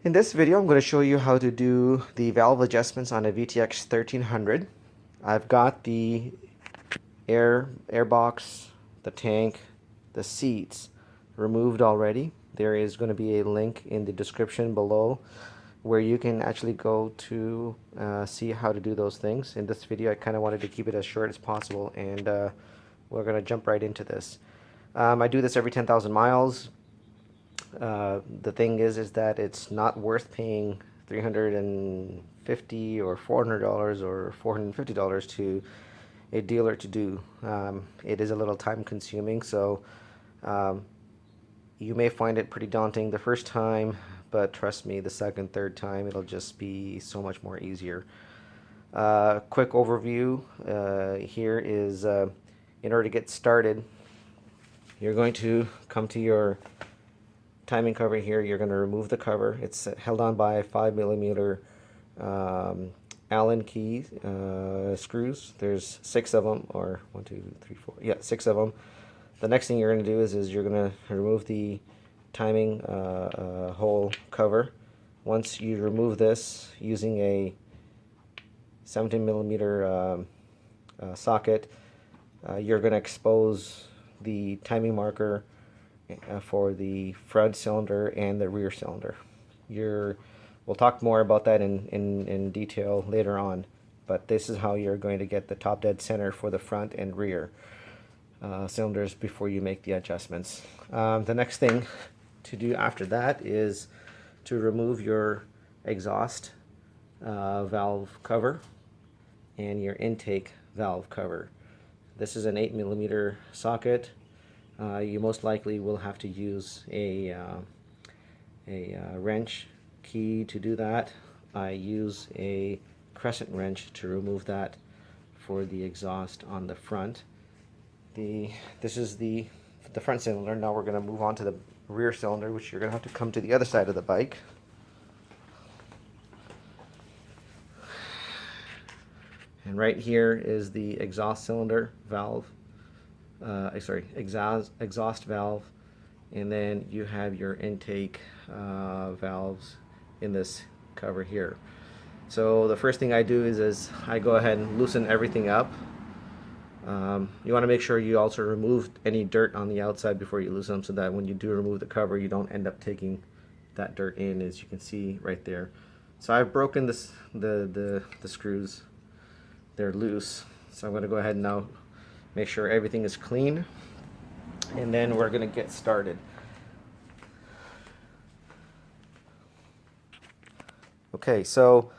In this video, I'm going to show you how to do the valve adjustments on a VTX 1300. I've got the air box, the tank, the seats removed already. There is going to be a link in the description below where you can actually go to see how to do those things. In this video, I kind of wanted to keep it as short as possible, and we're going to jump right into this. I do this every 10,000 miles. The thing is that it's not worth paying $350 or $400 or $450 to a dealer to do. It is a little time consuming, so you may find it pretty daunting the first time, but trust me, the second, third time, it'll just be so much more easier. Quick overview here is in order to get started, you're going to come to your timing cover here. You're going to remove the cover. It's held on by a 5mm Allen key screws. There's 6 of them, or 1, 2, 3, 4. Yeah, 6 of them. The next thing you're going to do is you're going to remove the timing hole cover. Once you remove this using a 17mm socket, you're going to expose the timing marker for the front cylinder and the rear cylinder. We'll talk more about that in detail later on, but this is how you're going to get the top dead center for the front and rear cylinders before you make the adjustments. The next thing to do after that is to remove your exhaust valve cover and your intake valve cover. This is an 8mm socket. You most likely will have to use a wrench key to do that. I use a crescent wrench to remove that for the exhaust on the front. This is the front cylinder. Now we're going to move on to the rear cylinder, which you're going to have to come to the other side of the bike. And right here is the exhaust cylinder valve. Exhaust valve, and then you have your intake valves in this cover here. So the first thing I do is I go ahead and loosen everything up. You want to make sure you also remove any dirt on the outside before you loosen them, so that when you do remove the cover, you don't end up taking that dirt in, as you can see right there. So I've broken the screws. They're loose, so I'm going to go ahead and now make sure everything is clean, and then we're going to get started. Okay, so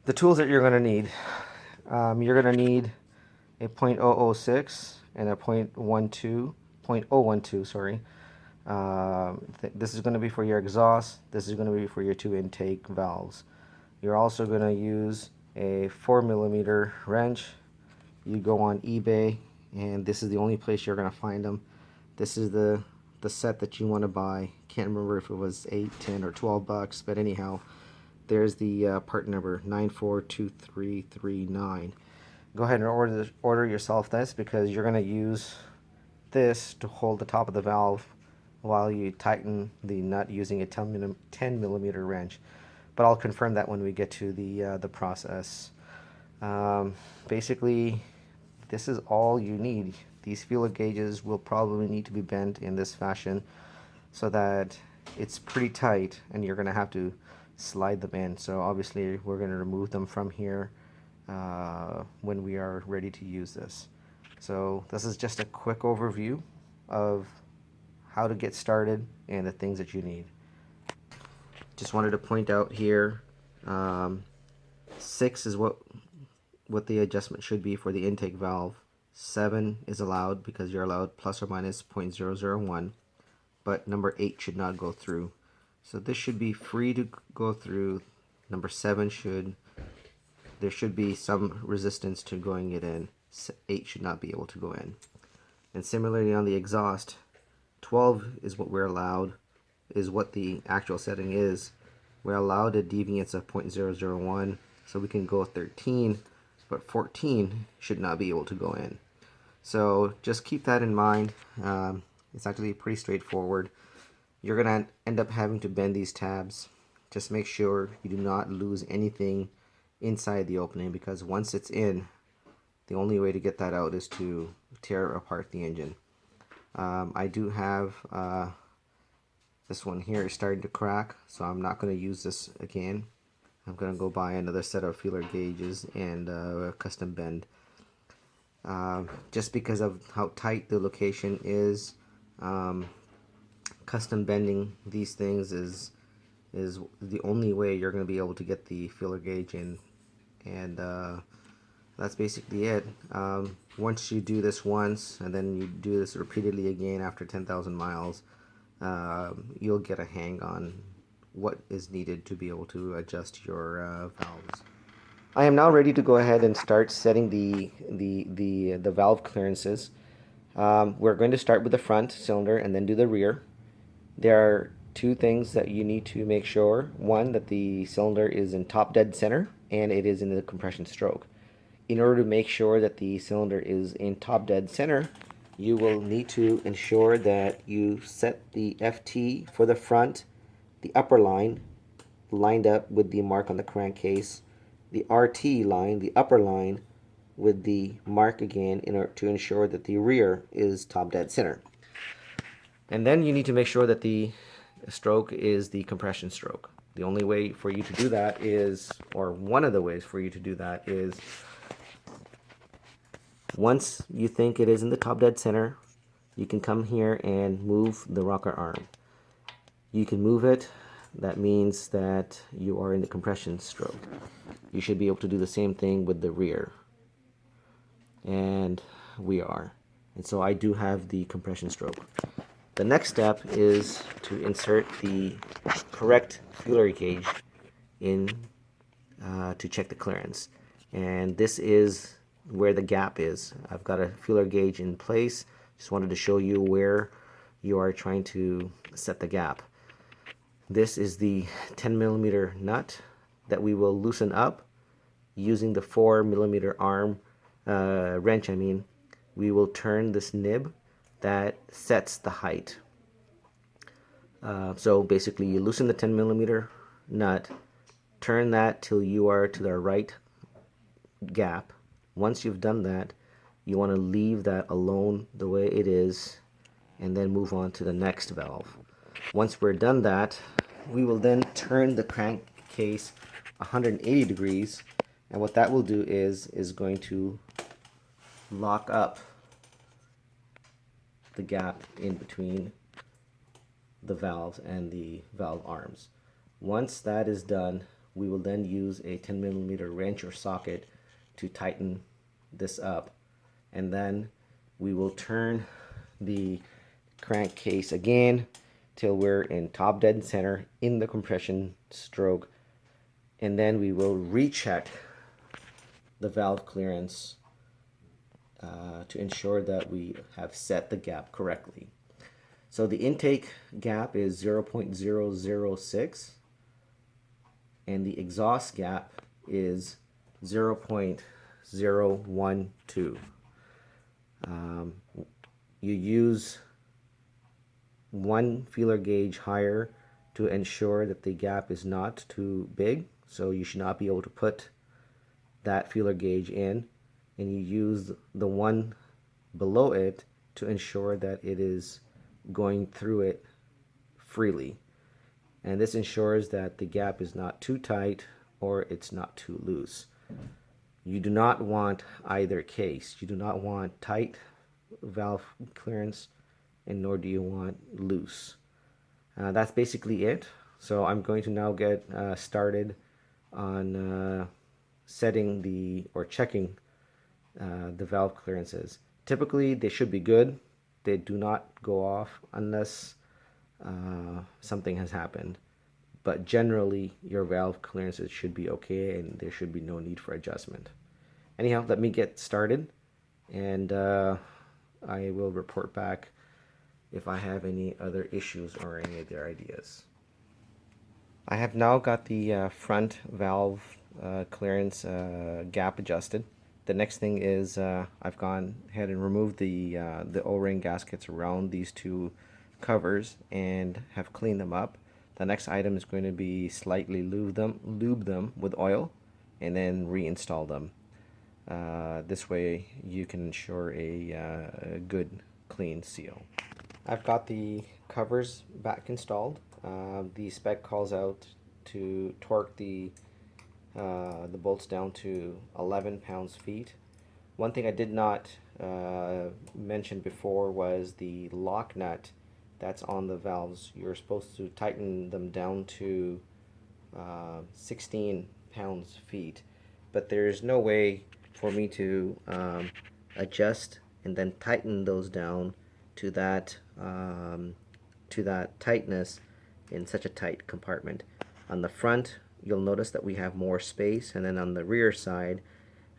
the tools that you're going to need, you're going to need a .006 and a .012, sorry. This is going to be for your exhaust. This is going to be for your 2 intake valves. You're also going to use a 4mm wrench. You go on eBay, and this is the only place you're going to find them. This is the set that you want to buy. Can't remember if it was 8, 10, or 12 bucks, but anyhow, there's the part number 942339. Go ahead and order yourself this, because you're going to use this to hold the top of the valve while you tighten the nut using a 10mm wrench. But I'll confirm that when we get to the process. Basically, this is all you need. These feeler gauges will probably need to be bent in this fashion so that it's pretty tight, and you're going to have to slide them in. So obviously we're going to remove them from here when we are ready to use this. So this is just a quick overview of how to get started and the things that you need. Just wanted to point out here, 6 is what the adjustment should be for the intake valve. 7 is allowed because you're allowed plus or minus .001, but number 8 should not go through. So this should be free to go through. Number 7 there should be some resistance to going it in. 8 should not be able to go in. And similarly on the exhaust, 12 is what we're allowed, is what the actual setting is. We're allowed a deviance of .001, so we can go 13, but 14 should not be able to go in. So just keep that in mind. It's actually pretty straightforward. You're going to end up having to bend these tabs just make sure you do not lose anything inside the opening, because once it's in, the only way to get that out is to tear apart the engine. I do have this one here is starting to crack, so I'm not going to use this again. I'm going to go buy another set of feeler gauges and a custom bend. Just because of how tight the location is, custom bending these things is the only way you're going to be able to get the feeler gauge in. And that's basically it. Once you do this once, and then you do this repeatedly again after 10,000 miles, you'll get a hang on what is needed to be able to adjust your valves. I am now ready to go ahead and start setting the valve clearances. We're going to start with the front cylinder and then do the rear. There are two things that you need to make sure. One, that the cylinder is in top dead center and it is in the compression stroke. In order to make sure that the cylinder is in top dead center, you will need to ensure that you set the FT for the front, the upper line, lined up with the mark on the crankcase, the RT line, the upper line, with the mark again in order to ensure that the rear is top dead center. And then you need to make sure that the stroke is the compression stroke. The only way for you to do that is, or one of the ways for you to do that is, once you think it is in the top dead center, you can come here and move the rocker arm. You can move it. That means that you are in the compression stroke. You should be able to do the same thing with the rear. And we are. And so I do have the compression stroke. The next step is to insert the correct feeler gauge in to check the clearance. And this is where the gap is. I've got a feeler gauge in place. Just wanted to show you where you are trying to set the gap. This is the 10mm nut that we will loosen up using the 4mm arm wrench. We will turn this nib that sets the height. So basically you loosen the 10mm nut, turn that till you are to the right gap. Once you've done that, you want to leave that alone the way it is and then move on to the next valve. Once we're done that, we will then turn the crankcase 180 degrees, and what that will do is going to lock up the gap in between the valves and the valve arms. Once that is done, we will then use a 10mm wrench or socket to tighten this up, and then we will turn the crankcase again till we're in top dead center in the compression stroke, and then we will recheck the valve clearance to ensure that we have set the gap correctly. So the intake gap is 0.006 and the exhaust gap is 0.012. You use one feeler gauge higher to ensure that the gap is not too big, so you should not be able to put that feeler gauge in, and you use the one below it to ensure that it is going through it freely. And this ensures that the gap is not too tight or it's not too loose. You do not want either case. You do not want tight valve clearance, and nor do you want loose. That's basically it. So I'm going to now get started on setting or checking the valve clearances. Typically they should be good. They do not go off unless something has happened, but generally your valve clearances should be okay and there should be no need for adjustment. Anyhow, let me get started, and I will report back if I have any other issues or any other ideas. I have now got the front valve clearance gap adjusted. The next thing is I've gone ahead and removed the O-ring gaskets around these two covers and have cleaned them up. The next item is going to be slightly lube them with oil and then reinstall them. This way you can ensure a good clean seal. I've got the covers back installed. The spec calls out to torque the bolts down to 11 pounds-feet. One thing I did not mention before was the lock nut that's on the valves. You're supposed to tighten them down to 16 pounds-feet, but there's no way for me to adjust and then tighten those down to that tightness in such a tight compartment. On the front, you'll notice that we have more space, and then on the rear side,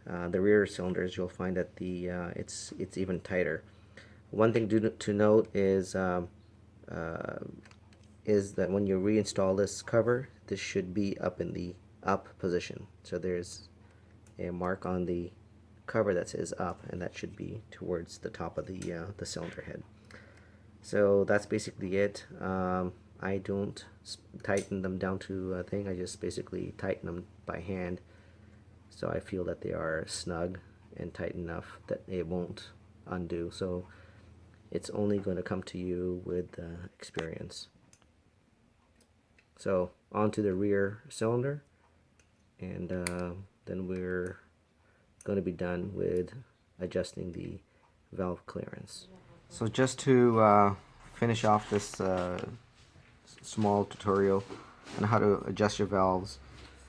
the rear cylinders, you'll find that it's even tighter. One thing to note is that when you reinstall this cover, this should be up in the up position. So there's a mark on the cover that says up, and that should be towards the top of the cylinder head. So that's basically it. I don't tighten them down to a thing. I just basically tighten them by hand, so I feel that they are snug and tight enough that it won't undo. So it's only going to come to you with experience. So onto the rear cylinder, and then we're going to be done with adjusting the valve clearance. So just to finish off this small tutorial on how to adjust your valves,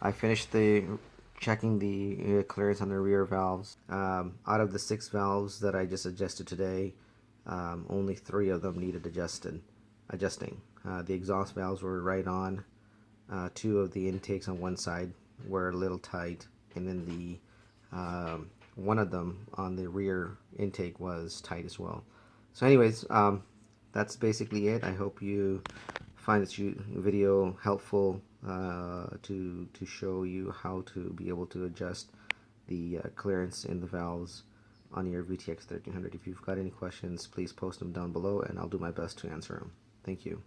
I finished checking the clearance on the rear valves. Out of the 6 valves that I just adjusted today, only 3 of them needed adjusting. The exhaust valves were right on. 2 of the intakes on one side were a little tight, and then the one of them on the rear intake was tight as well. So anyways, that's basically it. I hope you find this video helpful to show you how to be able to adjust the clearance in the valves on your VTX 1300. If you've got any questions, please post them down below, and I'll do my best to answer them. Thank you.